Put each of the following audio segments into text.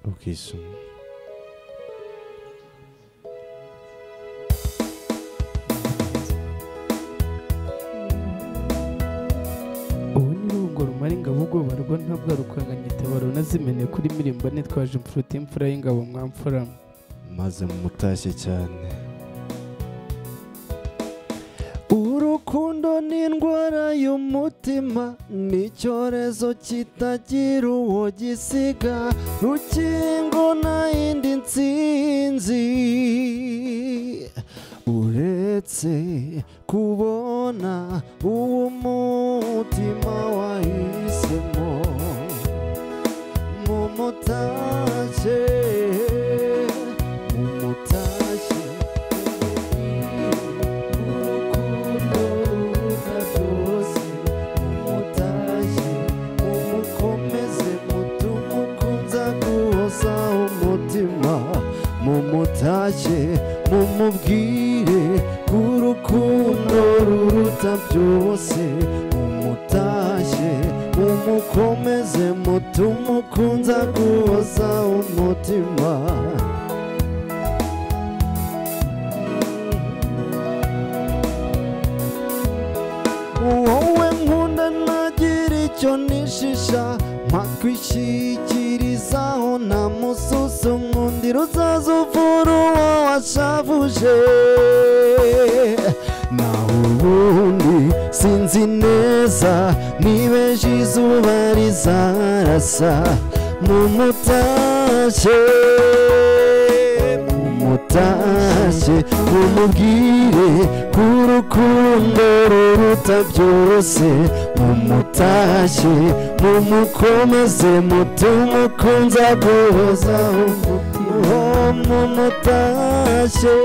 ukisuma. ubu ni rungo rumara ingabo ubwoba rwo ntabwo rukanganya itabaro nazimene kuri mirimba nitwaje imfuruta imfura y'ingabo mwamfuramo maze mumutashye cyane. urukundo ni indwara y'umutima ni icyorezo kitagira uwo gisiga rukingo nta yindi nsinzi uretse kubona uwo mutima wahisemo mumutashye mumutashye urukundo ruruta byose mumutashye mumukomeze mutumukunza guhoza umutima mumutashye mumubwire k'urukundo ruruta byose mumutashye mumukomeze mutumukunza guhoza umutima wowe nkunda ntagira icyo nishisha mpakwishyikirizaho nta mususu nkundira uzaza uvura uwo washavuje naho ubundi sinzi neza niba ejo izuba rizarasa mumutashye mumutashye mumubwire k'urukundo ruruta byose mumutashye mumukomeze mutumukunza guhoza umutima mumutashye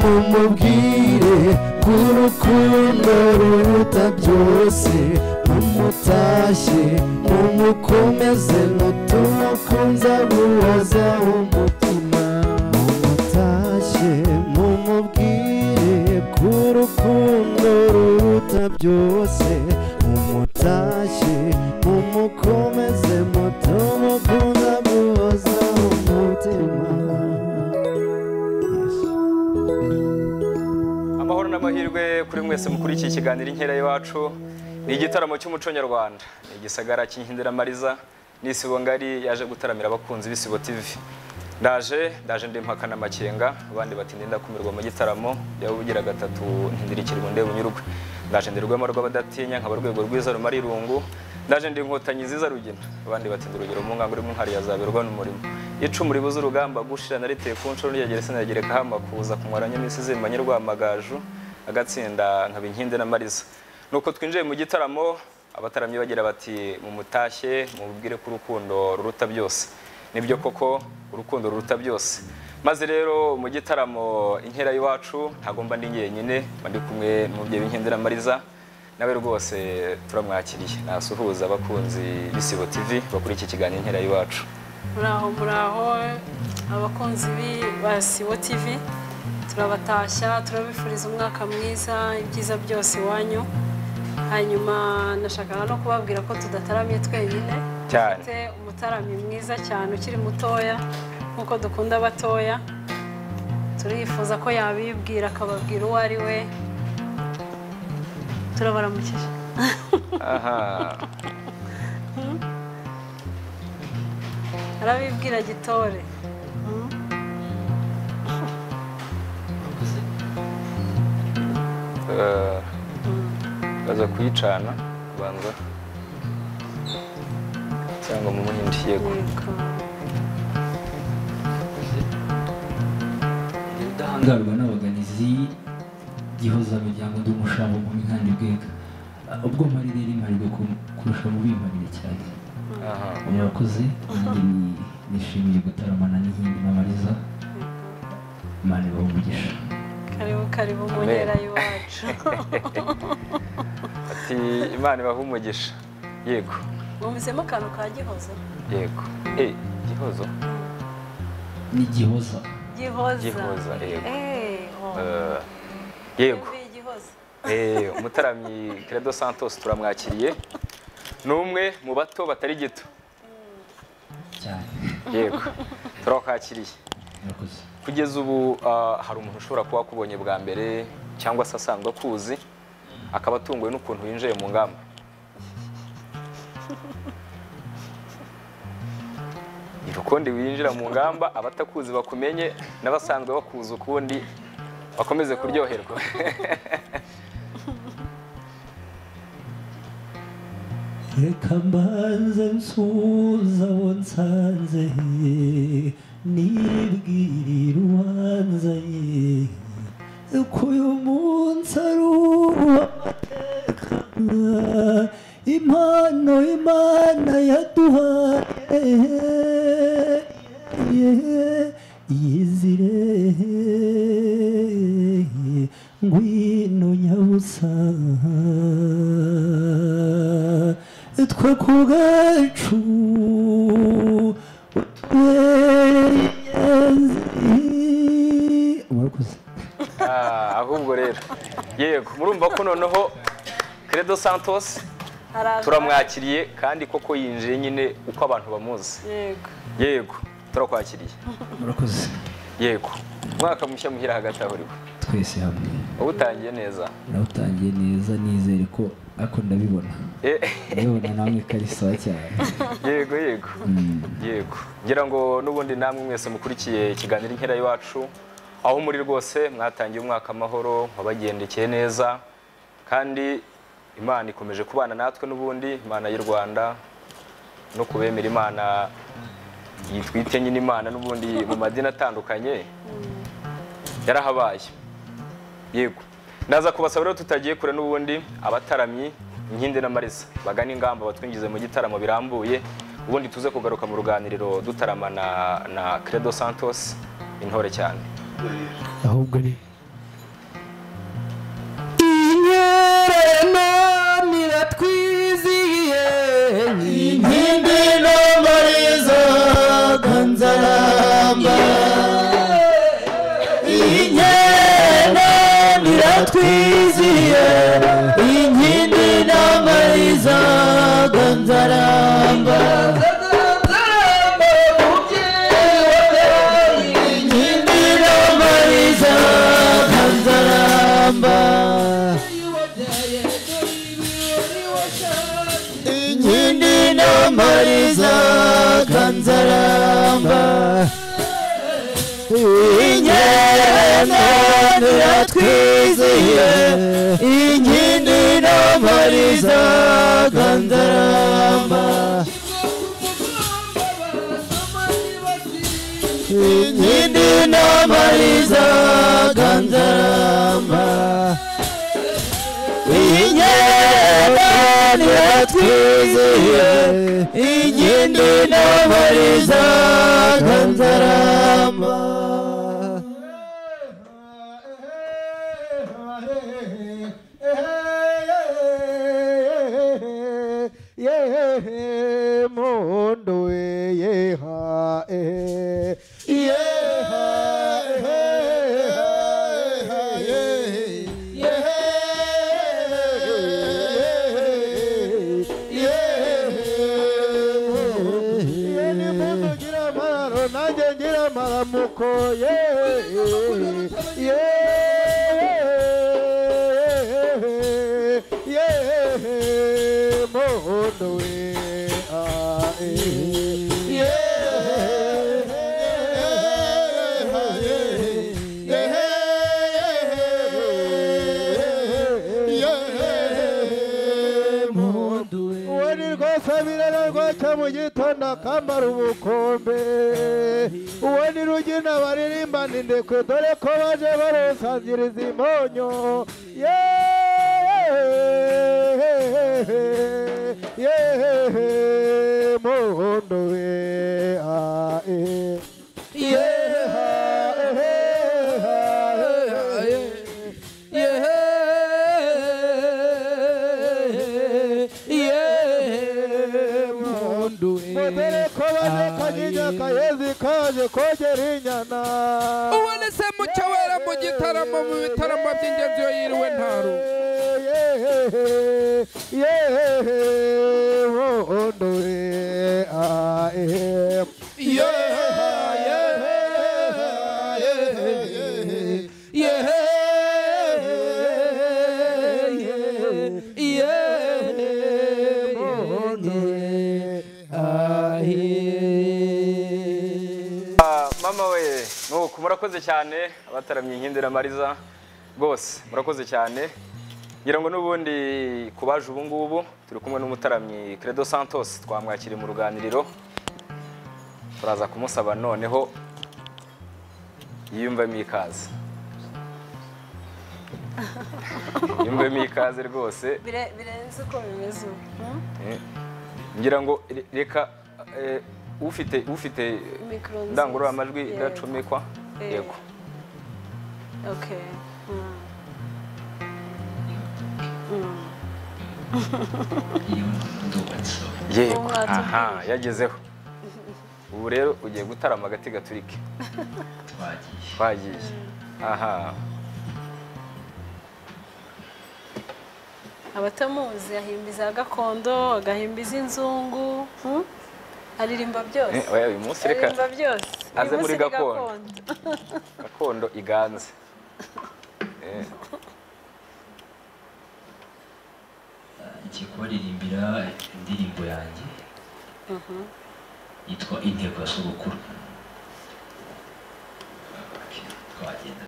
mumubwire k'urukundo ruruta byose mumutashye mumukomeze mutumukunza guhoza umutima mumutashye mumubwire k'urukundo ruruta byose mumutashye mumukomeze mutumukunza guhoza umutima. amahoro n'amahirwe kuri mwese mukurikiye ikiganiro inkera y'iwacu. Ni igitaramo cy'umuco nyarwanda, ni igisagara cy'Inkindiramariza n'isibo ngari yaje gutaramira abakunzi b'Isibo TV. Ndaje ndi mpakana makenga, abandi bati ndinda kumirwa mu gitaramo yabugira gatatu ntindirikira ngo ndebe unyurwe. Ndaje ndi rwema rw'abadatinya nkaba rwego rwiza rumara irungu. Ndaje ndi inkotanyi ziza rugina, abandi bati ndurugero mu ngango mu nkari yazaberwa n'umurimo. Icumu ribuza urugamba gushira nariteye ku nshuro n'iyagere sinagereka hamakuza kumwaranya n'isi zimanye rwamagaju agatsinda nkaba Inkindiramariza. Nuko twinjiye mu gitaramo abataramye bagira bati mumutashye mubwire ko urukundo ruruta byose. Nibyo koko urukundo ruruta byose. Maze rero mu gitaramo inkera y'iwacu ntagomba ndi nyenyine bandi kumwe n'umubyeyi w'Inkindiramariza nawe rwose turamwakiriye. Nasuhuza abakunzi b'Isibo TV bakuri iki kiganiro inkera y'iwacu. muraho abakunzi ba Isibo TV turabatashya turabifuriza umwaka mwiza ibyiza byose iwanyu. Hanyuma nashakaga no kubabwira ko tudataramye twenyine cyane umutaramyi mwiza cyane ukiri mutoya nkuko dukunda abatoya. Turifuza ko yabibwira akababwira uwo ari we. Turabaramukije. aha arabibwira gitore. baza kuyicana kubanza cyangwa mu muhindi yego. udahangarwa n'abaganizi gihoza miryango ndumushabo mu minkandi bwega ubwo mari rero imparirwe kurusha mu bimparire cyane. murakoze nanjye nishimiye gutaramana n'Inkindiramariza. Imana ibahe umugisha. karibu mu nkera y'iwacu. ati Imana ibahe umugisha. Yego mwumvisemo akantu ka gihozo. Yego gihozo ni gihoza gihoza yego umutaramyi Credo Santos turamwakiriye ni umwe mu bato batari gito cyane. yego turakwakiriye. Murakoze. Kugeza ubu hari umuntu ushobora kuba akubonye bwa mbere cyangwa se asanzwe akuzi akaba atunguwe n'ukuntu winjiye mu ngamba. Urukundi winjira mu ngamba abatakuzi bakumenye n'abasanzwe bakuzi ukundi bakomeze kuryoherwa. Reka mbanze nsuza abo nsanze nibwirira uwanzanye ko uyu munsi ari uw'amateka impano Imana yaduhaye yizire ngwino nyabusa twe ku bwacu ahubwo rero yego murumva ko noneho Credo Santos turamwakiriye kandi koko yinjiye nyine uko abantu bamuzi. Yego turakwakiriye. Murakoze. Yego mwaka mushya muhira hagati aho uriho twese hamwe. ubutangiye neza. Nawutangiye neza nizere ko ako ndabibona. Ndabibona namwe karisawa cyane. Yego yego. Yego ngira ngo n'ubundi namwe mwese mukurikiye ikiganiro inkera y'iwacu aho muri rwose mwatangiye umwaka amahoro wabagendekeye neza kandi Imana ikomeje kubana natwe n'ubundi Imana y'u Rwanda no kubemera Imana yitwite nyine Imana n'ubundi mu madini atandukanye yarahabaye. Yego naza kubasaba rero tutagiye kure n'ubundi abataramyi Inkindi na Marisa bagana ingamba batwinjize mu gitaramo birambuye ubundi tuze kugaruka mu ruganiriro dutaramana na Credo Santos intore cyane. ahubwo ni twizihiye Inkindi na Marisa Ganzaramba Inkera niratwizihiye Inkindi na Marisa Ganzaramba Inkindi na Marisa Ganzaramba Inkindi na Marisa Ganzaramba Inkera niratwizihiye Inkindi na Marisa Ganzaramba Inkindi na Marisa Ganzaramba Inkera niratwizihiye Inkindi na Marisa Ganzaramba Mondo yeha yeha Maramuko Mondo mu gitondo akambara ubukombe uwo ni Rugina baririmbana indekwe dore ko baje barusangiriza imponyo Mondo Kayezi kaje kogera inyana ubone se mucyo wera mu gitaramo mu bitaramo by'ingenzi yo yiriwe ntaru murakoze cyane abataramye inkindira Mariza rwose murakoze cyane ngira ngo n'ubundi kubaje ubu ngubu turi kumwe n'umutaramyi Credo Santos twamwakiriye mu ruganiriro turaza kumusaba noneho yiyumvemo ikaze yiyumvemo ikaze rwose birenze uko bimeze ngira ngo reka ufite ndangurura amajwi idacomekwa yego okay yego aha yagezeho ubu rero ugiye gutarama agati gaturike twagiye aha abatamuzi ahimbiza gakondo agahimbiza inzungu aririmba byose uyu munsi reka aririmba byose aze muri gakondo iganze ngiye kubaririmbira indirimbo yanjye yitwa intego ya sogokuru twagenda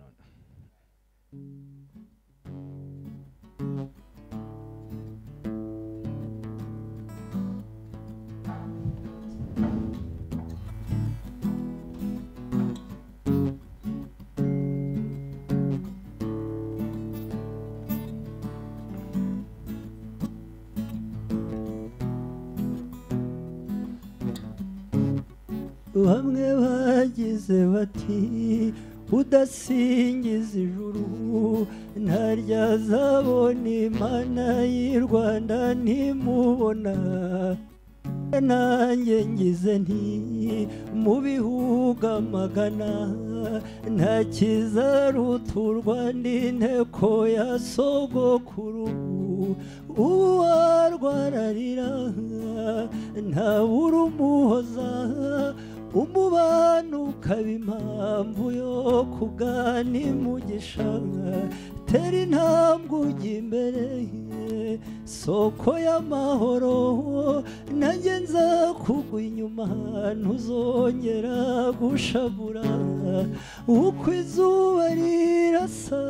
bamwe bagize bati udasingiza ijuru ntarya zabona imana y'i Rwanda ntimubona nanjye ngize nti mu bihugu amagana nta kizaruturwa n'inteko ya sogokuru uwarwararira ntabura umuhoza umubano ukaba impamvu yo kugana imugisha tera intambwe ujya imbere soko y'amahoro nanjye nza kugwa inyuma ntuzongera gushavura uko izuba rirasa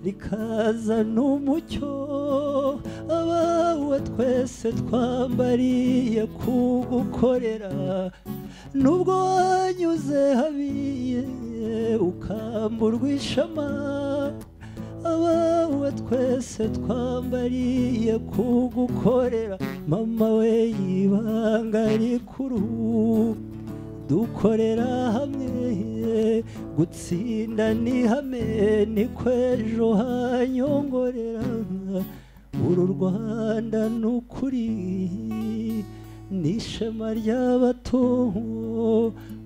rikazana umucyo abawe twese twambariye kugukorera nubwo wanyuze habiye ukamburwa ishema abawe twese twambariye kugukorera mama we y'ibanga rikuru dukorera hamwe gutsinda ni hamwe niko ejo hanyongorera uru Rwanda n'ukuri n'ishema ry'abato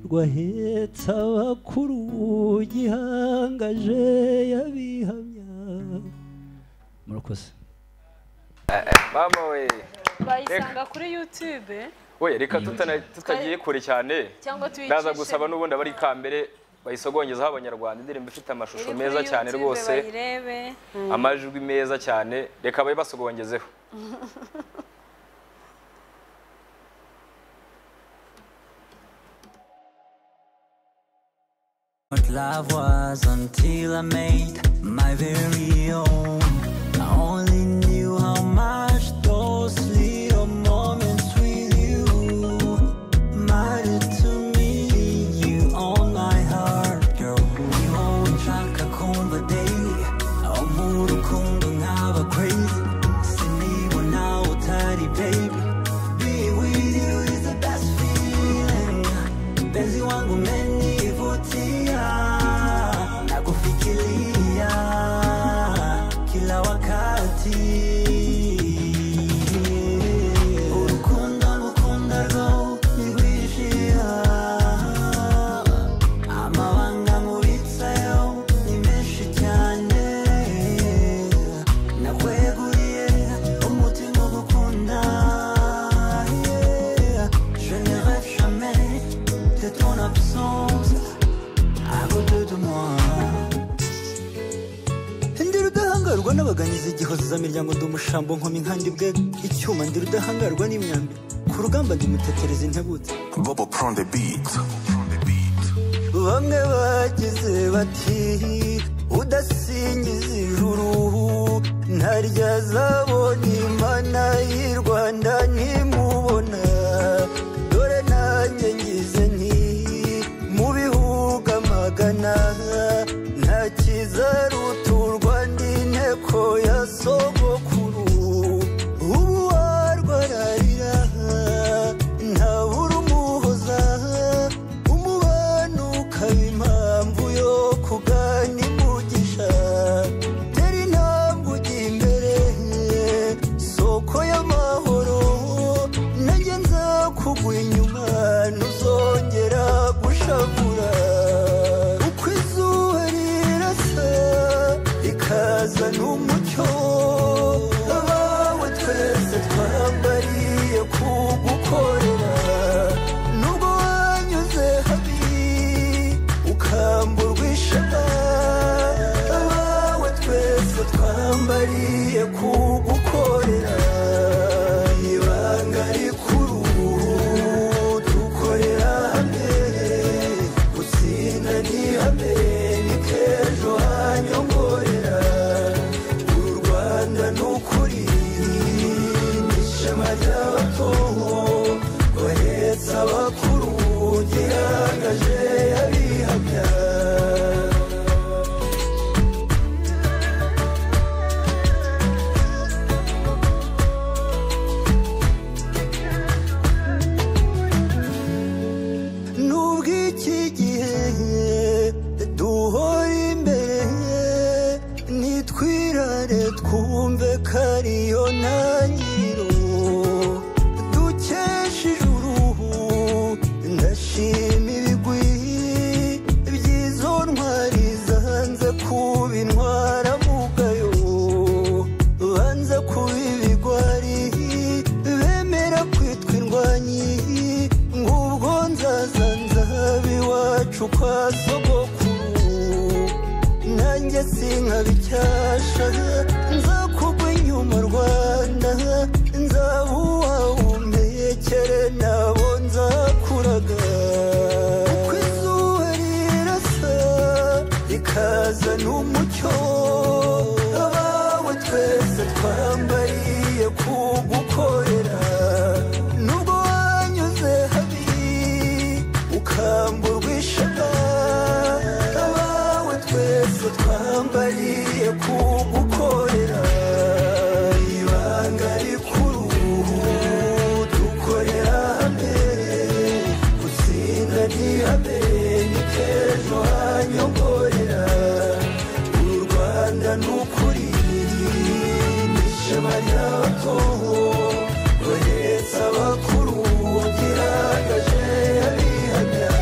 rwahetse abakuru gihangaje yabihamya murakoze mama we bayisanga kuri YouTube oya reka tutagiye kure cyane ndaza gusaba n'ubundi abari kambere bayisogongezaho abanyarwanda indirimbo ifite amashusho meza cyane rwose amajwi meza cyane reka baye basogongezeho What love was until I made my very own. I only knew how much those little moments with you mattered to me. You own my heart, girl. You own Chaka Kumba daily. Amuru Kumba Ngaba crazy. Sini Wana Utari baby. Being with you is the best feeling. Benzi wangu meni vutia. Nakufikiria kila wakati. Urukunda ngukunda rwo nigwishira. Amabanga nkubitsayo ni menshi cyane. Nakweguriye umutima ugukunda. Je ne rêve jamais de ton absence à côté de moi. Ndira udahangarwa n'abaganiza igihoza miryango ndi umushambo nkoma inkandi bwe icyuma ndira udahangarwa n'imyambi ku rugamba ndi mutetereza intebutse Bobo prend the beat bamwe bagize bati udasingiza ijuru ntarya zabona imana y'i Rwanda ntimubona dore nanjye ngize nti mu bihugu amagana nta kizaruta u Rwanda inteko ya sogokuru ubu warwararira ntabura umuhoza umubano ukaba impamvu yo kugana imugisha tera intambwe ujya imbere soko y'amahoro nanjye nzakugwa inyuma ntuzongera gushavura uko izuba rirasa rikazana umucyo abawe twese twambariye kugukorera nubwo wanyuze habi ukamburwa ishema abawe twese twambariye kugukorera ibanga rikuru dukorera hamwe gutsinda ni hamwe ni k'ejo hanyongorera uru Rwanda ni ukuri ni ishema ry'abato bahetse abakuru gihagaje abihamya nubwo iki gihe duhora imbere nitwirare twumve ko ariyo ntangiriro dukesha ijuru ndashima ibigwi by'izo ntwari zanze kuba intwaramugayo banze kuba ibigwari bemera kwitwa indwanyi ngubwo nzaza nzaba iwacu kwa sogokuru nanjye sinkaba icyasha nzakugwa inyuma Rwanda nzaba uwawe umpekere nabo nzakuraga uko izuba rirasa rikazana umucyo abawe twese twambariye kugukorera nubwo wanyuze habi ukamburwa ishema abawe twese twambariye kugukorera ibanga rikuru dukorera hamwe gutsinda ni hamwe ni k'ejo hanyongorera uru Rwanda ni ukuri ni ishema ry'abato bahetse abakuru gihagaje abihamya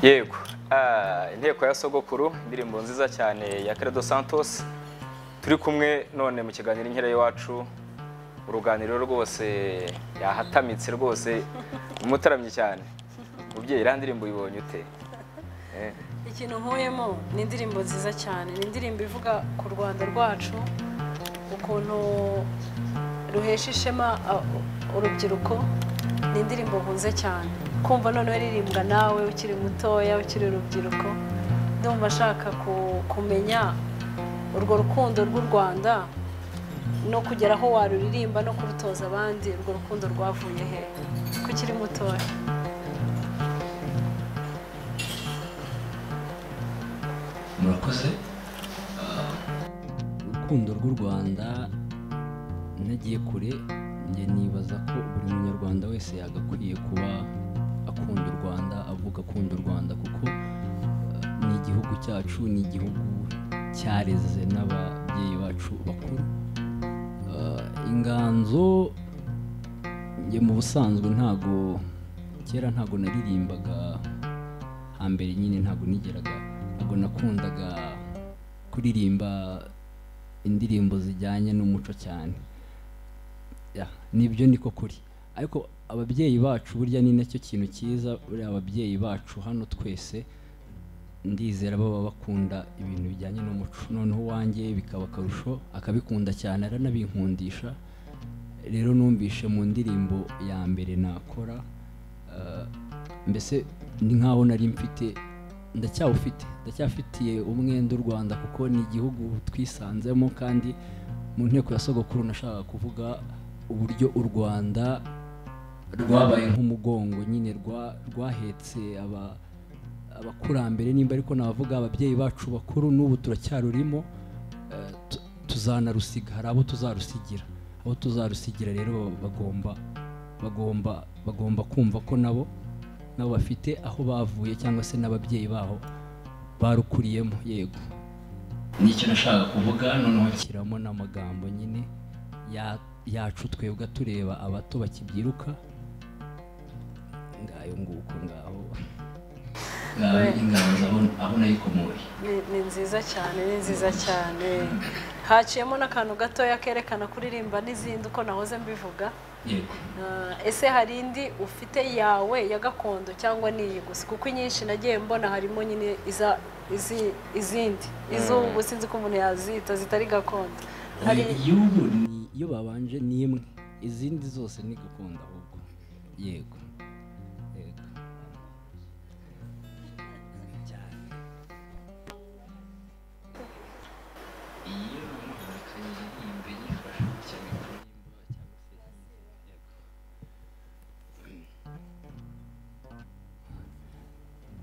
yego inteko ya sogokuru indirimbo nziza cyane ya Credo Santos turi kumwe none mu kiganiro inkera y'iwacu uruganiriro rwose yahatamitse rwose umutaramye cyane mubyeyi iriya ndirimbo uyibonye ute ikintu nkuyemo ni indirimbo nziza cyane ni indirimbo ivuga ku Rwanda rwacu ukuntu ruhesha ishema urubyiruko ni indirimbo nkunze cyane kumva noneho iririmbwa nawe ukiri mutoya ukiri urubyiruko ndumva ashaka kumenya urwo rukundo rw'u Rwanda no kugera aho waruririmba no kurutoza abandi urwo rukundo rwavuye he ko ukiri mutoya murakoze urukundo rw'u Rwanda ntagiye kure njye nibaza ko buri munyarwanda wese yagakwiye kuba akunda u Rwanda avuga akunda u Rwanda kuko ni igihugu cyacu ni igihugu cyareze n'ababyeyi bacu bakuru inganzo njye mu busanzwe kera ntago naririmbaga hambere nyine ntago nakundaga kuririmba indirimbo zijyanye n'umuco cyane nibyo niko kuri ariko ababyeyi bacu burya ni nacyo kintu cyiza buri ababyeyi bacu hano twese ndizera baba bakunda ibintu bijyanye n'umuco noneho wanjye bikaba akarusho akabikunda cyane aranabinkundisha rero numvishe mu ndirimbo ya mbere nakora mbese ni nkaho nari mfite ndacyafitiye umwenda u Rwanda kuko ni igihugu twisanzemo kandi mu nteko ya sogokuru nashaka kuvuga uburyo u Rwanda rwabaye nk'umugongo nyine rwahetse abakurambere nimba ariko navuga ababyeyi bacu bakuru n'ubu turacyarurimo tuzanarusiga hari abo tuzarusigira rero bagomba kumva ko nabo bafite aho bavuye cyangwa se n'ababyeyi baho barukuriyemo yego nicyo nashaka kuvuga noneho nshyiramo n'amagambo nyine yacu twebwe tureba abato bakibyiruka ngayo nguko ngaho aho nayikomoye ni nziza cyane haciyemo n'akantu gatoya kerekana kuririmba n'izindi uko nahoze mbivuga ese hari indi ufite yawe ya gakondo cyangwa niyi gusa kuko inyinshi nagiye mbona harimo nyine izindi iz'ubu sinzi ko umuntu yazita zitari gakondo iyo babanje ni imwe izindi zose ni gakondo ahubwo yego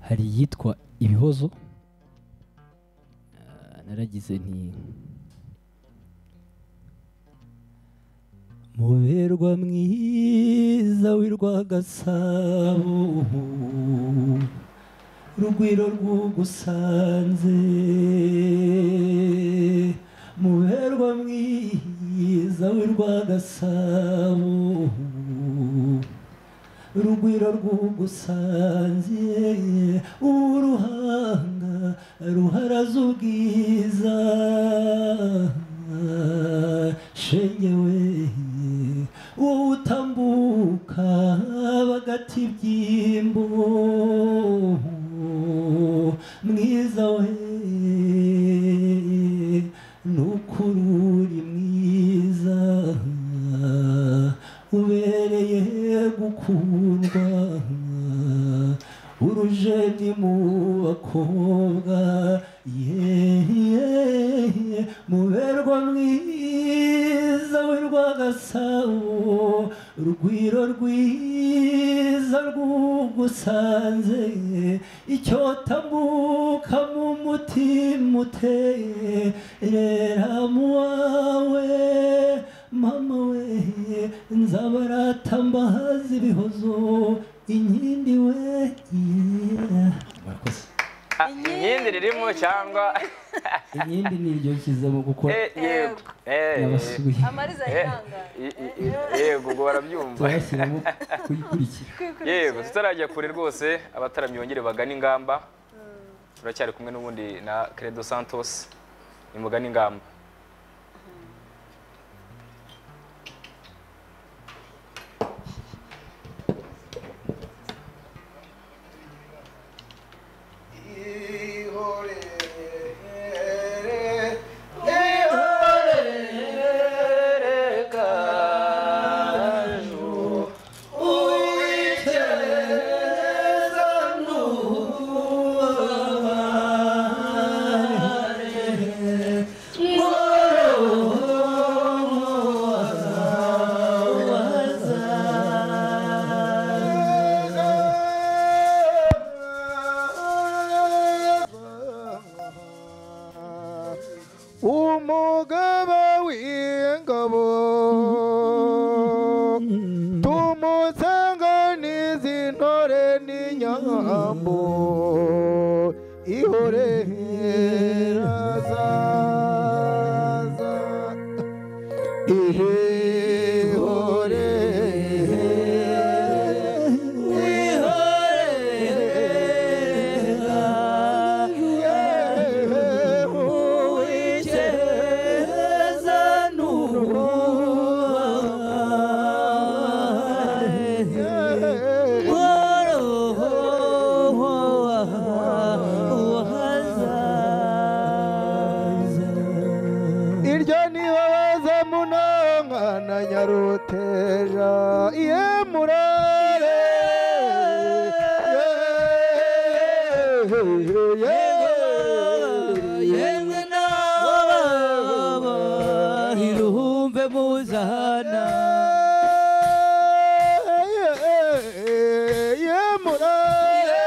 hari iyitwa ibihozo naragize nti muberwa mwiza w'Irwagasabo rugwiro rw'ugusanze muberwa mwiza w'Irwagasabo rugwiro rw'ugusanze uruhanga ruharaza ubwiza shengewe wowe utambuka bagati ibyimbo mwiza we n'ukururi mwiza ubereye gukundwa urujeni mu bakobwa muberwa mwiza w'Irwagasabo rugwiro rwiza rw'ugusanze icyotambuka mu mutima uterera mu wawe mama we nzabarata mbahaza ibihozo inkindi we inkindi ririmo cyangwa inkindi ni iryo nshyizemo kuko yabasuye amariza yanga yego ubwo barabyumva turashyiramo kuyikurikira yego tutarajya kure rwose abataramye bongere bagana ingamba turacyari kumwe n'ubundi na Credo Santos ni mugana ingamba umugaba w'ingabo tumusanganiza intore n'inyambo ihorera zaza ihorera nyaruteja ye murare yemwe n'ababa iruhumbe muzahana ye murare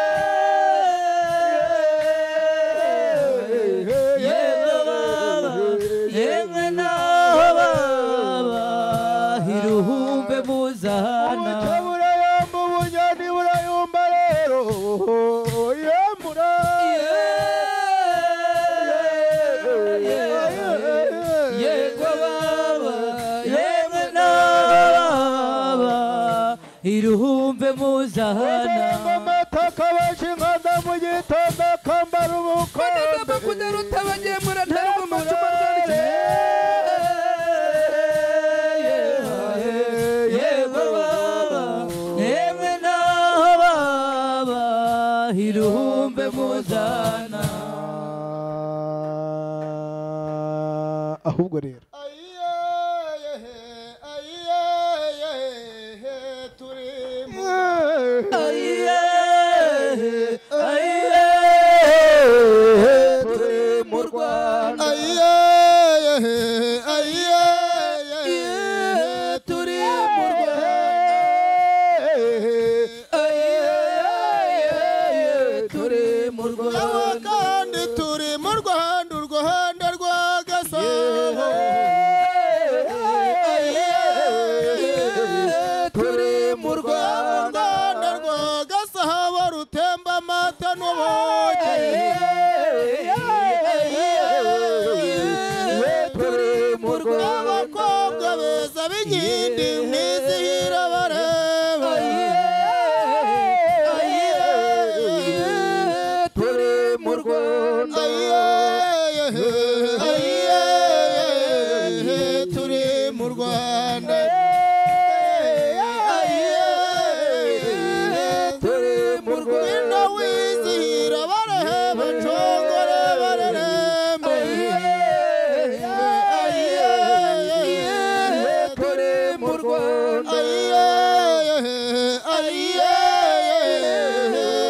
yemwe n'ababa iruhumbe muzahana burayamba ubunyani burayumba rero ye murare yego baba yemwe n'ababa iruhumbe muzahana amataka bashingaza mu gitondo akambara ubukombe kudaruta bagemura ntabwo amacupa yego baba yemwe n'ababa iruhumbe muzahana ahubwo rero turi mu Rwanda turi mu Rwanda turi mu Rwanda kandi turi mu Rwanda u Rwanda rwa Gasabo turi mu Rwanda rwa Gasabo rutemba amata n'ubuki turi mu Rwanda abakobwa beza b'inkindi mwizihira bareba turi mu Rwanda turi mu Rwanda turi mu Rwanda wizihira bareba nshongore barerembe turi mu Rwanda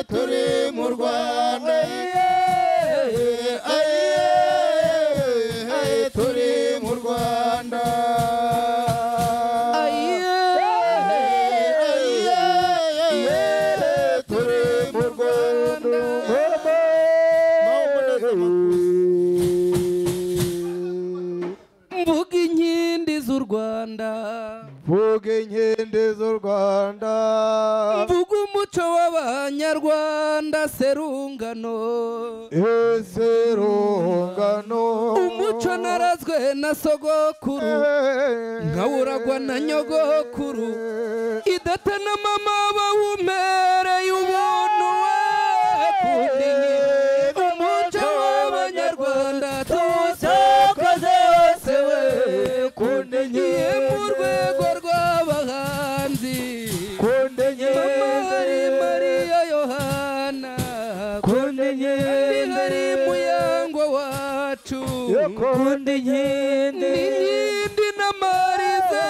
turi mu Rwanda turi mu Rwanda turi mu Rwanda mvuga inkindi z'u Rwanda vuga inkindi z'u Rwanda mvuga umuco w'abanyarwanda serungano ese rungano umuco narazwe na sogokuru nkawuragwa na nyogokuru idata na mama bawumereye ubuntu we kundinye umuco w'abanyarwanda tuzakoze wose we kundinye mu rwego rw'abahanzi kundenye Mama Mariya Yohana kundenye hari muyango wacu kunde inkindi n'inkindi na mariza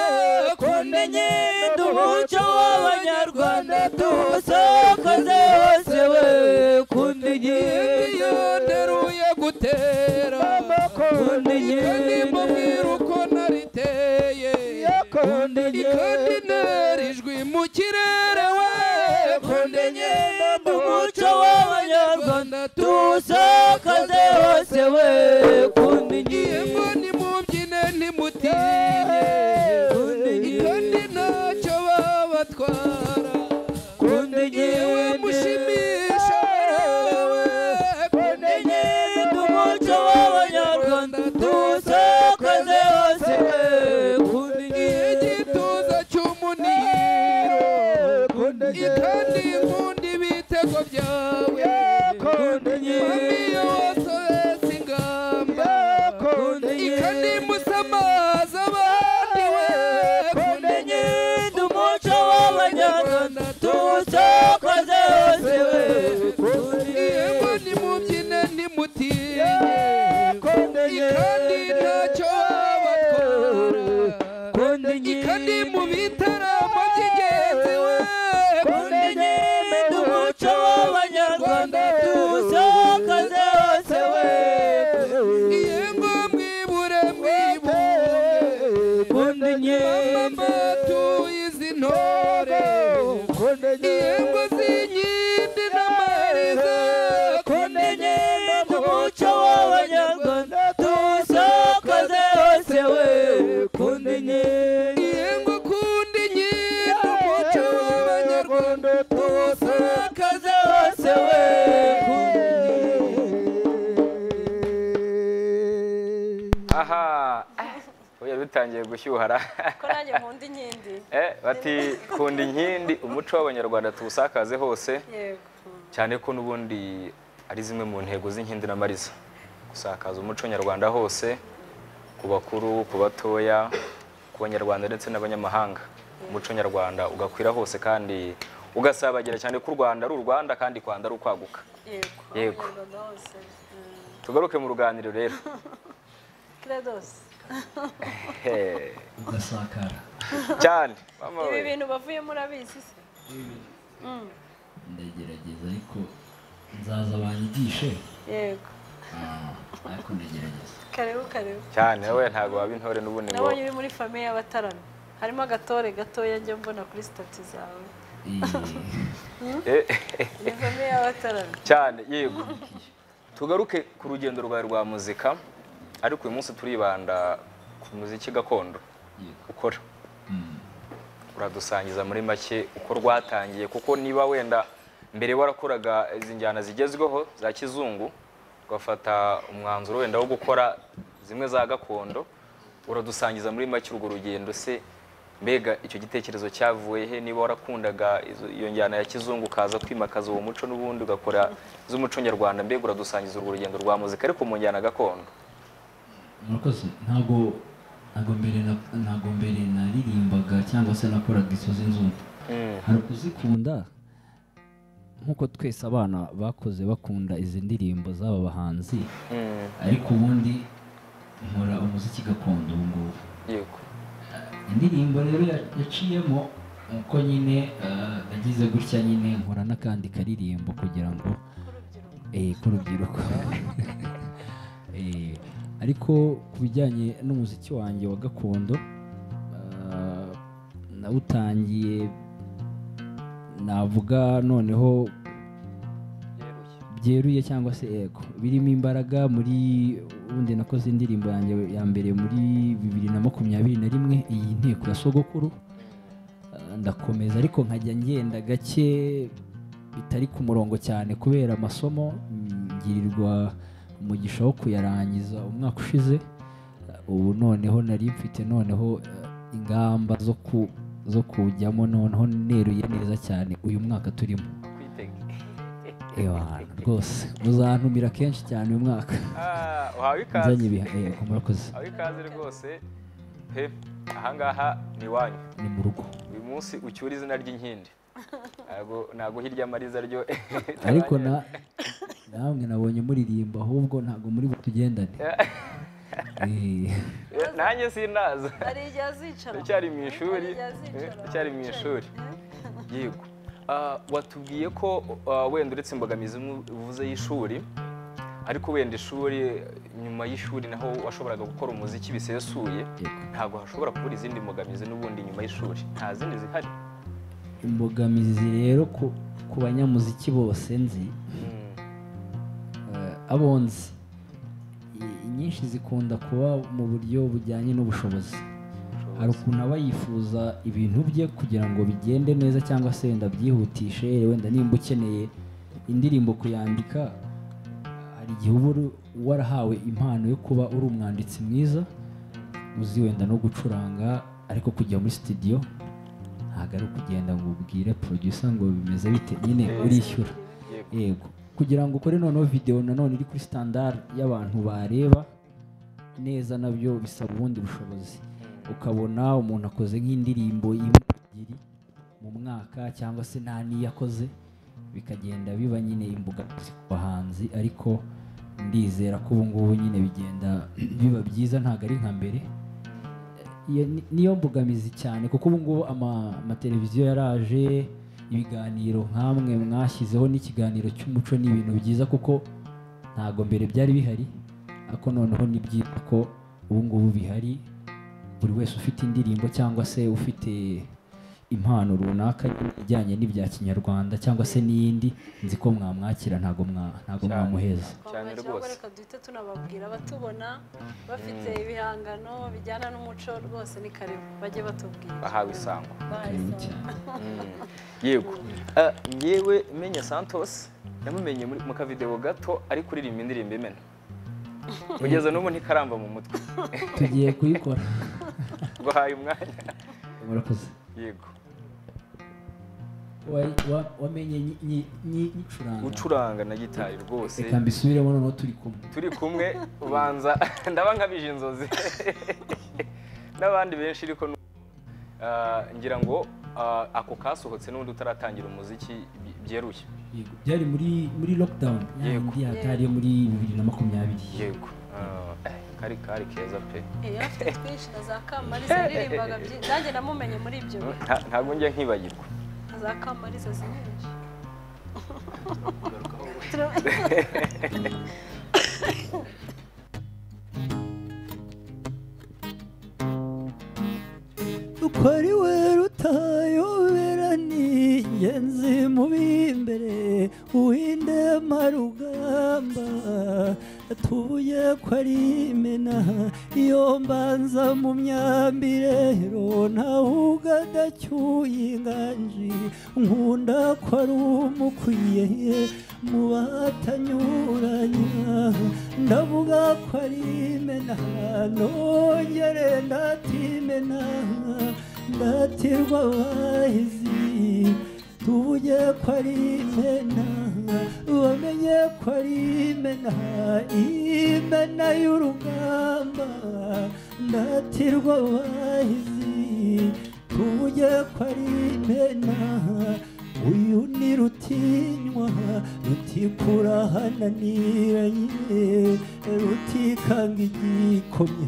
kundenye umuco w'abanyarwanda tuzakoze wose we kunde inkindi yoderuye gutera kunde kandi inkindi mubwira uko nariteye kunde kandi inkindi nerijwi mu kirere we kundenye umuco w'abanyarwanda tuzakoze wose we kunde inkindi ngo nimubyine ntimutinye kandi ntacyo babatwara kunde yewe inkindi mushimisha kunde inkindi umuco w'abanyarwanda tuzakoze wose we kunde inkindi igituza cy'umuniro kandi nkunda ibitego byawe kunde inkindi mami yose nkende tuyizi ntore ingo z'inkindi n'amariza kunde nkende mu muco w'abanyarwanda tuwusakaze hose we kunde nkende ingo kundi nyine umuco w'abanyarwanda tuwusakaze hose we aha oya bitangiye gushyuhara ko nanjye nkunda inkindi bati kunda inkindi umuco w'abanyarwanda tuwusakaze hose yego cyane ko n'ubundi ari zimwe mu ntego z'inkindi n'amariza gusakaza umuco nyarwanda hose ku bakuru ku batoya ku banyarwanda ndetse n'abanyamahanga umuco nyarwanda ugakwira hose kandi ugasabagira cyane ko u Rwanda ari u Rwanda kandi Rwanda ari ukwaguka yego tugaruke mu ruganiriro rero Credos ugasakara cyane ibi bintu bavuye murabizi se ndagerageza ariko nzaza banyigishe yego ariko ndagerageza karibu cyane wowe ntago waba intore n'ubundi ngo nabonye uri muri famille y'abatarami harimo agatore gatoya njye mbona kuri stati zawe ni famille y'abatarami cyane yego tugaruke ku rugendo rwawe rwa muzika ariko uyu munsi turibanda ku muziki gakondo ukora uradusangiza muri make uko rwatangiye kuko niba wenda mbere warakoraga izi njyana zigezweho za kizungu ugafata umwanzuro wenda wo gukora zimwe za gakondo uradusangiza muri make urwo rugendo se mbega icyo gitekerezo cyavuye he niba warakundaga iyo njyana ya kizungu ukaza kwimakaza uwo muco n'ubundi ugakora z'umuco nyarwanda mbega uradusangiza urwo rugendo rwa muzika ariko mu njyana gakondo murakoze ntago mbere naririmbaga cyangwa se nakoraga isozi nzungu hari kuzikunda nk'uko twese abana bakoze bakunda izi ndirimbo z'aba bahanzi ariko ubundi nkora umuziki gakondo ubu ngubu yego indirimbo rero yaciyemo uko nyine nagize gutya nyine nkora n'akandi karirimbo kugira ngo k'urubyiruko ariko ku bijyanye n'umuziki wanjye wa gakondo nawutangiye navuga noneho byeruye cyangwa se ego birimo imbaraga muri ubundi nakoze indirimbo yanjye ya mbere muri 2021 iyi nteko ya sogokuru ndakomeza ariko nkajya ngenda gake bitari ku murongo cyane kubera amasomo ngirirwa umugisha wo kuyarangiza umwaka ushize ubu noneho nari mfite noneho ingamba zo kujyamo noneho neruye neza cyane uyu mwaka turimo rwose muzantumira kenshi cyane uyu mwaka uhawe ikaze murakoze uhawe ikaze rwose pe ahangaha ni iwanyu ni mu rugo uyu munsi ucyura izina ry'inkindi ntabwo hirya amariza ryo ariko namwe nabonye muririmba ahubwo ntabwo muri butugendane nanjye sinaza hari igihe azicara ndacyari mu ishuri yego watubwiye ko wenda uretse imbogamizi uvuze y'ishuri ariko wenda ishuri nyuma y'ishuri naho washoboraga gukora umuziki bisesuye ntabwo hashobora kubura izindi mbogamizi n'ubundi nyuma y'ishuri nta zindi zihari imbogamizi rero ku banyamuziki bose nzi abonzi inyinshi zikunda kuba mu buryo bujyanye n'ubushobozi hari ukuntu aba yifuza ibintu bye kugira ngo bigende neza cyangwa se wenda byihutishe wenda nimba ukeneye indirimbo kuyandika hari igihe uba warahawe impano yo kuba uri umwanditsi mwiza uzi wenda no gucuranga ariko kujya muri studio ntabwo ari ukugenda ngo ubwire producer ngo bimeze bite nyine urishyura yego kugira ngo ukore noneho video nanone iri kuri standard y'abantu bareba neza nabyo bisaba ubundi bushobozi ukabona umuntu akoze nk'indirimbo ebyiri mu mwaka cyangwa se nta niyo akoze bikagenda biba nyine imbogamizi ku bahanzi ariko ndizera ko ubu ngubu nyine bigenda biba byiza ntabwo ari nka mbere niyo mbogamizi cyane kuko ubu ngubu amateleviziyo yaraje ibiganiro nk'amwe mwashyizeho n'ikiganiro cy'umuco ni ibintu byiza kuko ntabwo mbere byari bihari ariko noneho ni byiza ko ubu ngubu bihari buri wese ufite indirimbo cyangwa se ufite impano runaka ijyanye n'ibya kinyarwanda cyangwa se n'iyindi nzi ko mwamwakira ntago mwamuheza cyane rwose. Reka duhite tunababwira abatubona bafite ibihangano bijyana n'umuco rwose ni karibu bajye batubwira bahawe isango. Yego ngewe menya Santos namumenye mu kavideo gato ari kuririmba indirimbo Imena kugeza n'ubu ntikaramba mu mutwe. tugiye kuyikora guhaye umwanya. murakoze. Yego wamenye ucuranga na gitari rwose. reka mbisubiremo noneho turi kumwe ubanza ndaba nkabije inzozi n'abandi benshi ariko ngira ngo ako kasohotse n'undi utaratangira umuziki byeruye. byari muri lockdown yandi hatari muri 2020. Yego kari keza pe. afite twinshi na za Kamaliza yaririmbaga nanjye namumenye muri ibyo. Ntabwo njye nkibagirwa za Kamaliza zinyinshi. uko ari we rutayoberani ingenzi mu b'imbere uw'indema rugamba tubuye ko ari Imena iyo mbanza mu myambirero ntawuga adacyuye inganji nkunda ko ari umukwiye mu batanyuranya ndavuga ko ari Imena nongere ndatimena ndatirwa abahizi tuvuge ko ari Imena bamenye ko ari Imena Imena y'urugamba ndatirwa abahizi tuvuge ko ari Imena uyu ni Rutinywa rutikura hananiranye rutikanga igikomye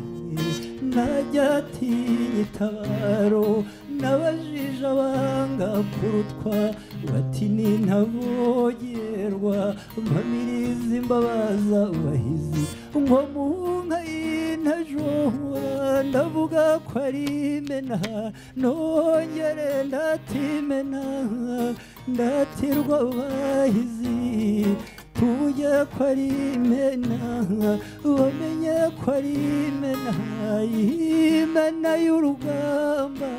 najya atinya itabaro n'abajije abanga kurutwa bati nintavogerwa mpamiriza imbabaza abahizi ngo mu nka y'intajora ndavuga ko ari Imena nongere ndatimena ndatirwa abahizi tuvuge ko ari Imena bamenye ko ari Imena Imena y'urugamba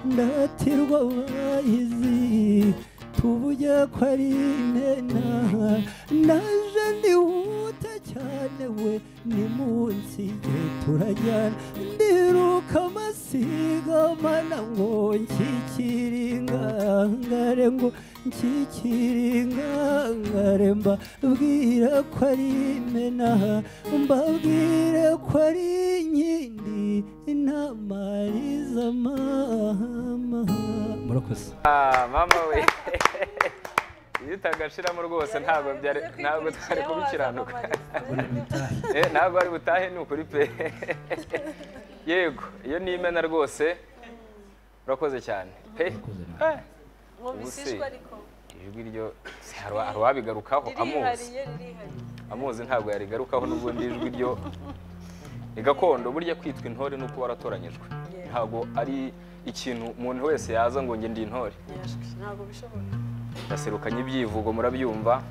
ndatirwa abahizi tuvuge ko ari Imena naje ndihuta cyane we ni munsi igihe turajyana ndiruka amasiga mana ngo nshyikire ingangare ngo nshyikire ingangare mbabwire ko ari Imena mbabwire ko ari inkindi intamariza mama. murakoze. Mama we iyo utagashiramo rwose ntabwo twari kubikiranuka. Ntabwo ari butahe ni ukuri pe. Yego iyo ni Imena rwose urakoze cyane pe. Mubisishwa ariko ijwi ryo hari wabigarukaho amuzi ntabwo yarigarukaho nubwo ijwi ryo ni gakondo. Burya kwitwa intore nuko waratoranyijwe ntabwo ari ikintu umuntu wese yaza ngo nge ndi intore. ntabwo bishoboka. Yaserukanye ibyivugo murabyumva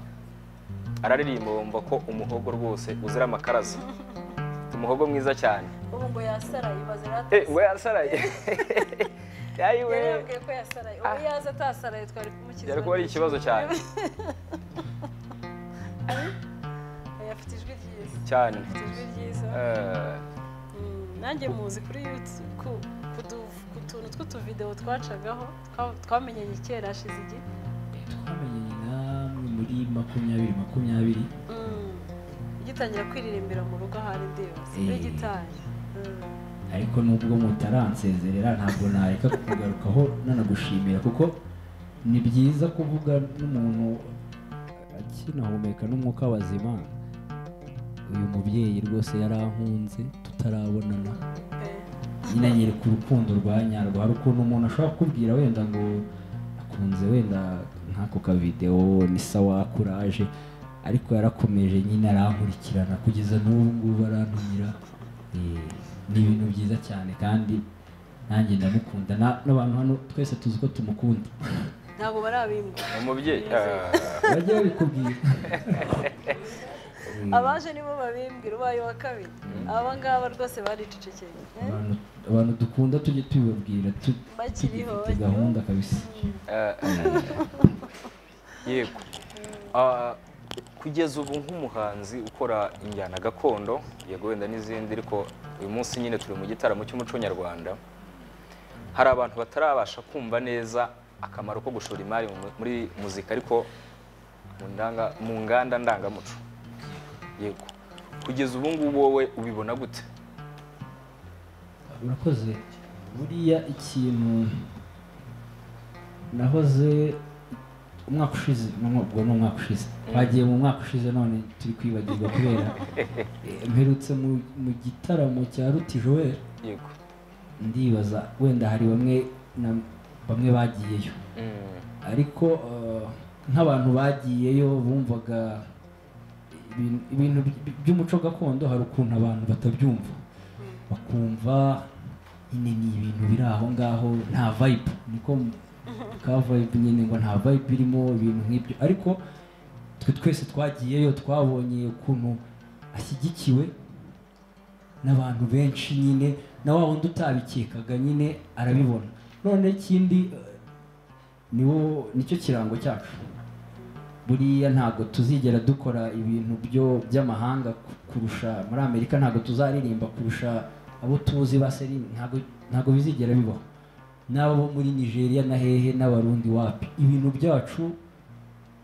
araririmba wumva ko umuhogo rwose uzira amakaraza. Umuhogo mwiza cyane. Ubu ngo yasaraye bazira ngo yasaraye yayiwe yabwiye ko yasaraye ubu yaza atasaraye twari kumukiza. Yari kuba ari ikibazo cyane. Afite ijwi ryiza cyane. Afite ijwi ryiza. Nanjye muzi kuri YouTube ku tuntu tw'utuvideo twacagaho twamenyanye kera hashize igihe. twamenyanye namwe muri 2020 ugitangira kwiririmbira mu rugo ahari ndiyose muri gitari. ariko nubwo mutaransezerera ntabwo nareka kugarukaho nanagushimira kuko ni byiza kuvuga n'umuntu akinahumeka n'umwuka wazima. uyu mubyeyi rwose yarankunze tutarabonana nyine nyereka urukundo rwa nyarwo. hari ukuntu umuntu ashobora kukubwira wenda ngo akunze wenda nk'ako kavideo ni sawa kuraje ariko yarakomeje nyine arankurikirana kugeza n'ubu ngubu arantumira ni ibintu byiza cyane kandi nanjye ndamukunda n'abantu hano twese tuzi ko tumukunda ntabwo barabimbwa umubyeyi bajya babikubwira abaje nibo babimbwira ubaye wa kabiri aba ngaba rwose baricecekeye abantu dukunda tujye tubibabwira bakiriho tugifite gahunda kabisa yego kugeza ubu nk'umuhanzi ukora injyana gakondo yego wenda n'izindi ariko uyu munsi nyine turi mu gitaramo cy'umuco nyarwanda hari abantu batarabasha kumva neza akamaro ko gushora imari muri muzika ariko mu nganda ndangamuco yego kugeza ubu ngubu wowe ubibona gute urakoze buriya ikintu nahoze umwaka ushize ubwo ni umwaka ushize twagiye mu mwaka ushize none turi kwibagirwa kubera mperutse mu gitaramo cya Ruti Joel yego ndibaza wenda hari bamwe bagiyeyo ariko nk'abantu bagiyeyo bumvaga ibintu by'umuco gakondo hari ukuntu abantu batabyumva bakumva nyine ni ibintu biri aho ngaho nta vibe niko ka vibe nyine ngo nta vibe irimo ibintu nk'ibyo ariko twe twese twagiyeyo twabonye ukuntu ashyigikiwe n'abantu benshi nyine na wa wundi utabikekaga nyine arabibona none ikindi nicyo kirango cyacu buriya ntabwo tuzigera dukora ibintu by'amahanga kurusha muri Amerika ntabwo tuzaririmba kurusha abo tuzi baseri ntabwo bizigera bibaho n'abo muri Nigeria na hehe n'abarundi wapi ibintu byacu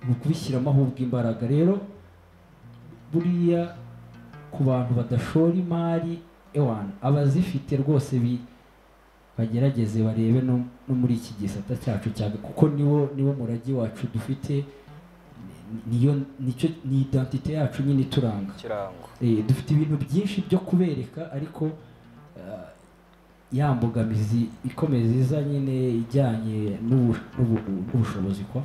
ni ukubishyiramo ahubwo imbaraga rero buriya ku bantu badashora imari abazifite rwose bagerageze barebe no muri iki gisata cyacu kuko niwo murage wacu dufite ni identite yacu nyine ituranga dufite ibintu byinshi byo kubereka ariko ya mbogamizi ikomeza iza nyine ijyanye n'ubushobozi kwa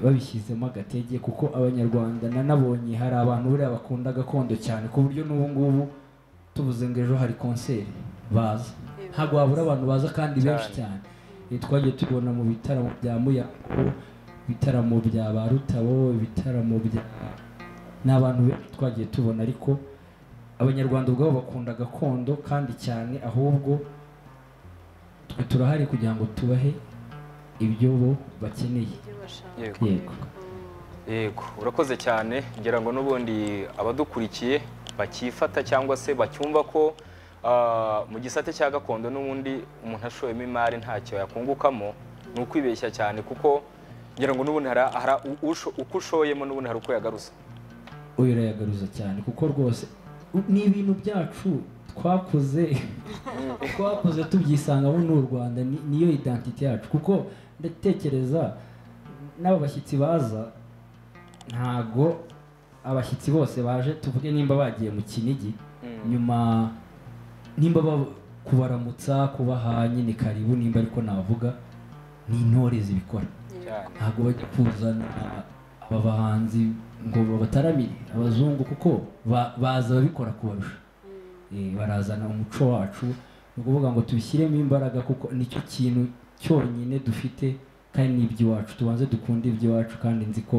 babishyizemo agatege kuko abanyarwanda nanabonye hari abantu buriya bakunda gakondo cyane ku buryo n'ubu ngubu tubuze ngo ejo hari konseri baza ntabwo wabura abantu baza kandi benshi cyane twagiye tubona mu bitaramo bya Muyango ibitaramo bya ba Rutabo ibitaramo bya n'abantu benshi twagiye tubona ariko abanyarwanda ubwabo bakunda gakondo kandi cyane ahubwo twe turahari kugira ngo tubahe ibyo bo bakeneye yego urakoze cyane ngira ngo n'ubundi abadukurikiye bakifata cyangwa se bacyumva ko mu gisate cya gakondo n'ubundi umuntu ashoyemo imari ntacyo yakungukamo ni ukwibeshya cyane kuko ngira ngo n'ubundi uko ushoyemo n'ubundi hari uko yagaruza uyu urayagaruza cyane kuko rwose ni ibintu byacu twakuze tubyisangamo n'u Rwanda niyo identite yacu kuko ndatekereza n'aba bashyitsi baza ntago abashyitsi bose baje tuvuge nimba bagiye mu Kinigi nyuma nimba kubaramutsa kubaha nyine karibu nimba ariko navuga ni intore zibikora ntago bajya kuzana aba bahanzi ngo bataramire abazungu kuko baza babikora kubarusha barazana umuco wacu ni ukuvuga ngo tubishyiremo imbaraga kuko nicyo kintu cyonyine dufite kandi ni iby'iwacu tubanze dukunde iby'iwacu kandi nzi ko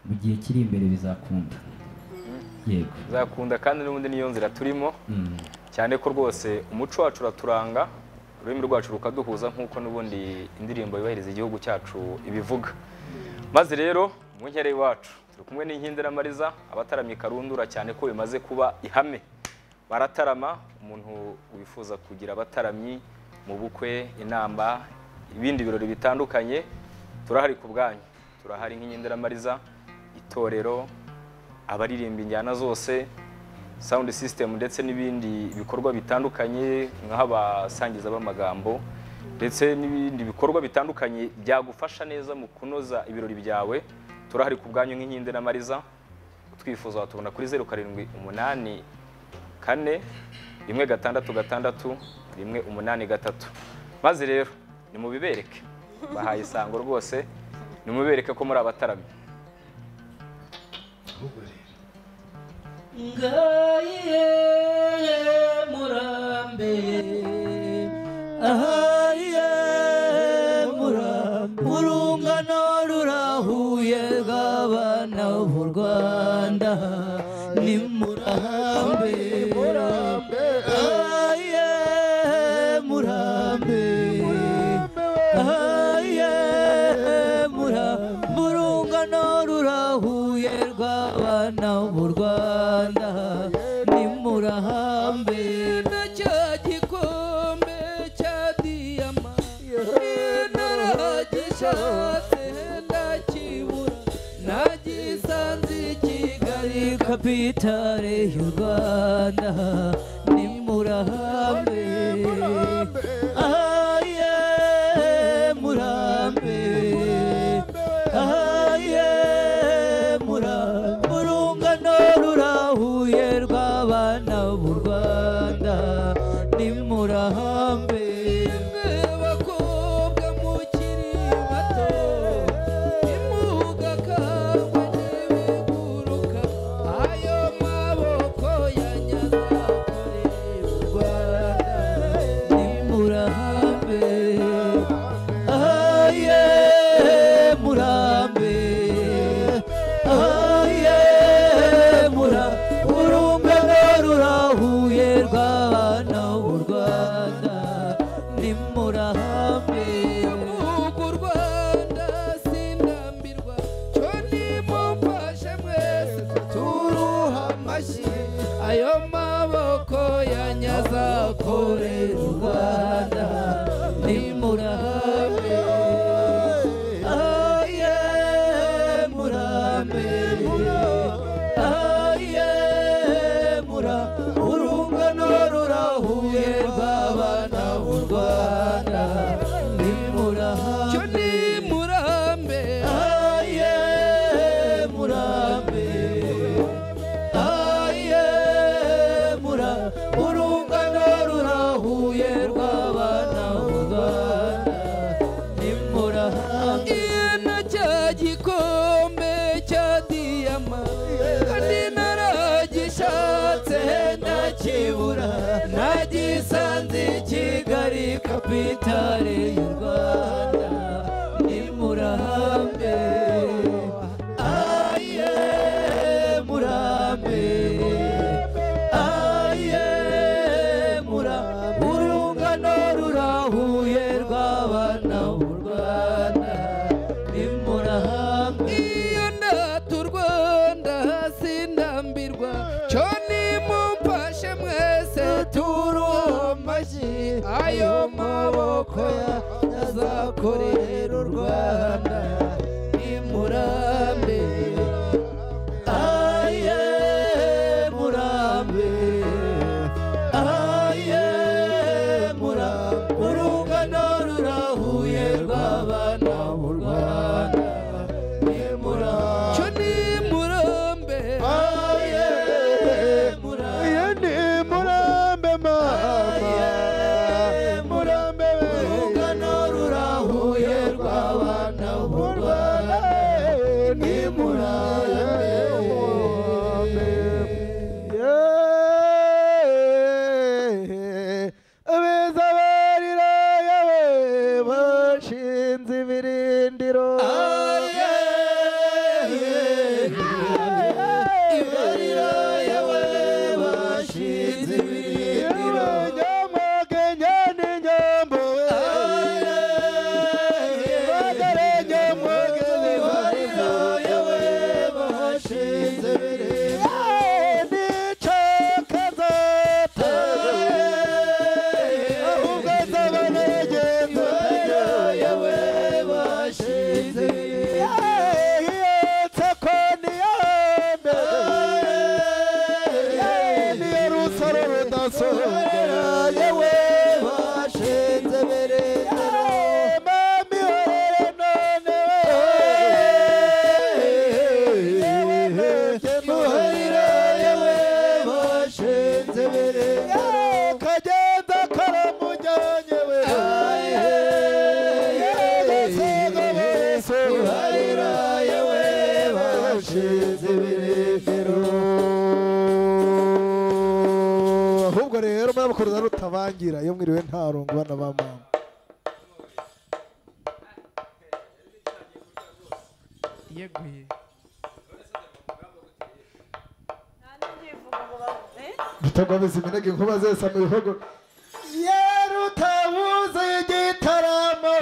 mu gihe kiri imbere bizakunda yego bizakunda kandi n'ubundi niyo nzira turimo cyane ko rwose umuco wacu uraturanga ururimi rwacu rukaduhuza nk'uko n'ubundi indirimbo yubahiriza igihugu cyacu ibivuga maze rero mu nkere iwacu turi kumwe n'Inkinderamariza abataramye karundura cyane ko bimaze kuba ihame baratarama umuntu wifuza kugira abataramyi mu bukwe inamba ibindi birori bitandukanye turahari ku bwanyu turahari nk'Inkinderamariza itorero abaririmba injyana zose sound system ndetse n'ibindi bikorwa bitandukanye nk'abasangiza b'amagambo ndetse n'ibindi bikorwa bitandukanye byagufasha neza mu kunoza ibirori byawe turahari ku bwanyu nk'Inkinderamariza twifuza watubona kuri 0784 166 183 maze rero ni mubibereke bahaye isango rwose ni mubibereke ko muri abatarami ngaye nimurambe aye murambe aye murambe urungano rurahuye rw'abana b'u Rwanda nimurahambe na cya gikombe cya diyama naragishatse ndakibura nagisanze i Kigali kapitale y'u Rwanda nimurahambe aye murambe aye murambe urungano rurahuye rw'abana b'u Rwanda nimurahambe bakobwa mukiri bato nimugakangwe ntibiburuka ayo maboko yanyazakore u Rwanda nimurahambe aye murambe aye mura urungano rurahuye rw'abana b'u Rwanda nimurahambe u Rwanda sindambirwa cyo nimumfashe mwese turuha amashyi ayo maboko yanyazakore u Rwanda nimurahambe aye murambe aye mura urungano rurahuye rw'abana b'u Rwanda nimurahambe cyo nimurambe aye murambe aye mura urungano rurahuye rw'abana b'u Rwanda nimurahambe na cya gikombe cya diyama kandi naragishatse ndakibura nagisanze i Kigali kapitale y'u Rwanda nimurahambe aye murambe aye murambe urungano rurahuye rw'abana b'u Rwanda nimurahambe iyo ndata u Rwanda sindambirwa cyo nimumfashe mwese turuha amashyi ayo maboko yazakorera u Rwanda nimurambe aye murambe aye murambe urungano rurahuye rw'abana b'u Rwanda nimurambe cyo nimurambe aye murambe murambe mama murambe urungano rurahuye rw'abana b'u Rwanda nimurambe abeza barira yawe bashinze ibirindiro ibarira yawe bashinze ibirindiro nyamwagenya n'inyambo bagare nyamwagezi ibarira yawe bashinze ibirindiro nicakazata ahubwo z'abanegeza yawe bashinze yetse ko niyambe niyo rusaro rudasohora yawe bashinze ibirindiro mami horere none ibarira yawe bashinze ibirindiro kagenza karamujyanye we ibarira yawe bashinze ibirindiro ahubwo rero muramukorera rutabangira iyo mwiriwe nta rungu bana ba mama yeguye Rutagwabiza iminega inkuba zesa mu bihugu Yerutabuze igitaramo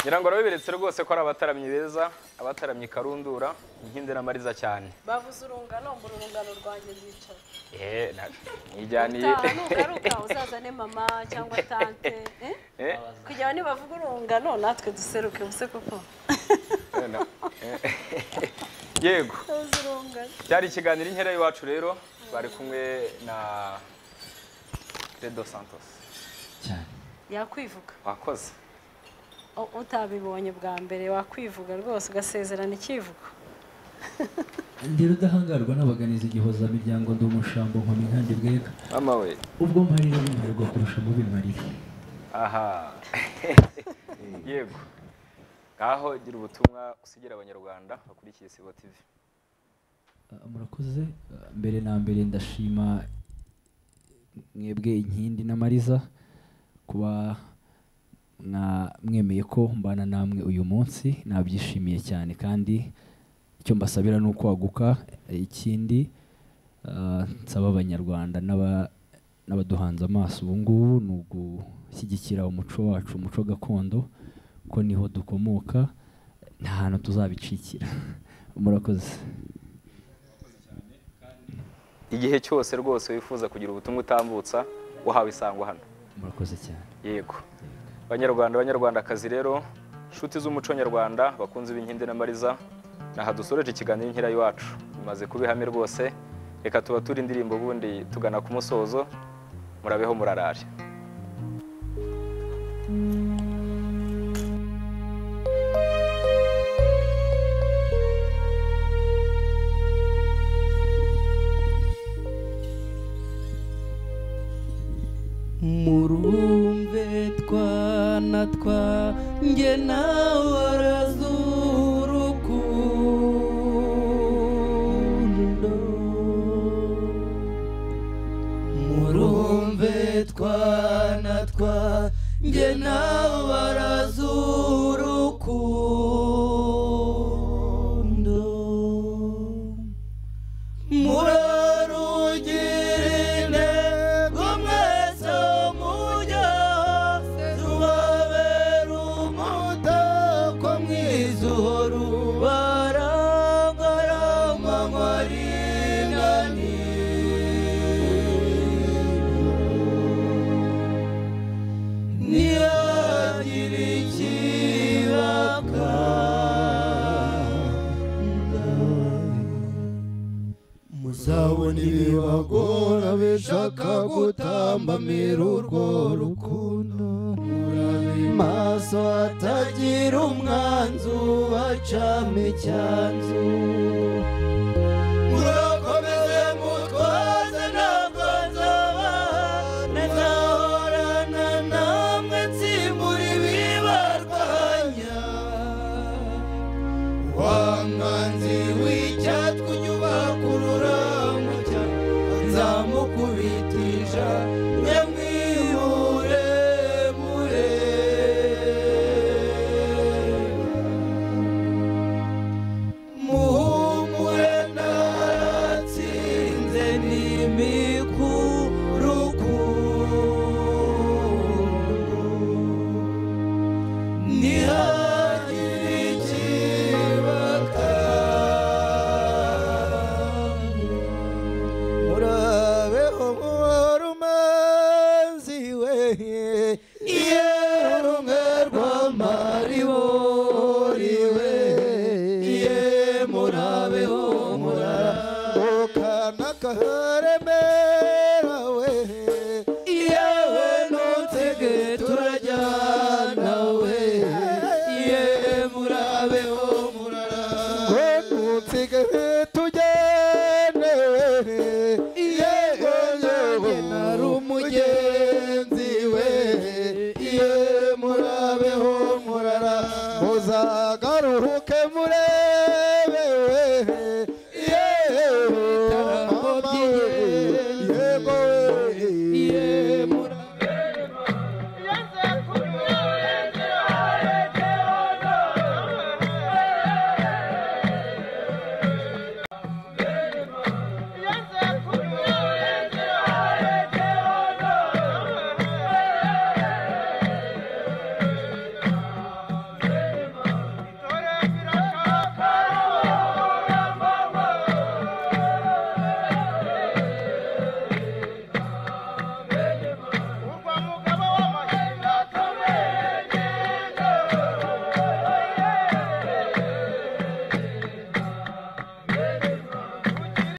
Nyirangoro biberetse rwose ko ari abataramyi beza, abataramyi karundura, inkinde n'amariza cyane. Bavuze urungano, urungano rwanjye zicara. Nijyaniye. Nugaruka uzazane mama cyangwa tante, kugira ngo bavuga urungano natwe duseruke buse koko. Yego. Cyari ikiganiro inkera y'iwacu rero, bari kumwe na Redo Santos. Cyane. Yakwivuga. Wakoze. Utabibonye bwa mbere wakwivuga rwose ugasezerana ikivugo. Ndi rudahangarwa n'abaganiza igihoza miryango ndi umushambo nkomi nkandi bwega. Mama we. Ubwo mparira bimarwa kurusha mu bimarira. Aha. Yego. Aho gira ubutumwa usigira abanyarwanda bakurikiye Isibo TV. Murakoze mbere na mbere ndashima mwebwe inkindi n'amariza kuba mwemeye ko mbana namwe uyu munsi nabyishimiye cyane kandi icyo mbasabira ni uko waguka ikindi nsaba abanyarwanda n'abaduhanze amaso ubu ngubu ni ugushyigikira umuco wacu umuco gakondo ko niho dukomoka nta hantu tuzabicikira murakoze igihe cyose rwose wifuza kugira ubutumwa utambutsa wahawe isango hano murakoze cyane yego Abanyarwandakazi rero nshuti z'umuco nyarwanda bakunze b'inkinde n'amariza naha dusoreje ikiganiro inkera y'iwacu bimaze kubihame rwose reka tuba turi indirimbo bundi tugana ku musozo murabeho murarare Murumve twana twanjye nawe arazurukundo Murumve twana twanjye nawe arazurukundo Muzabona ibibagora bishaka gutambamira urwo rukundo maso atagira umwanzu bacamo icyanzu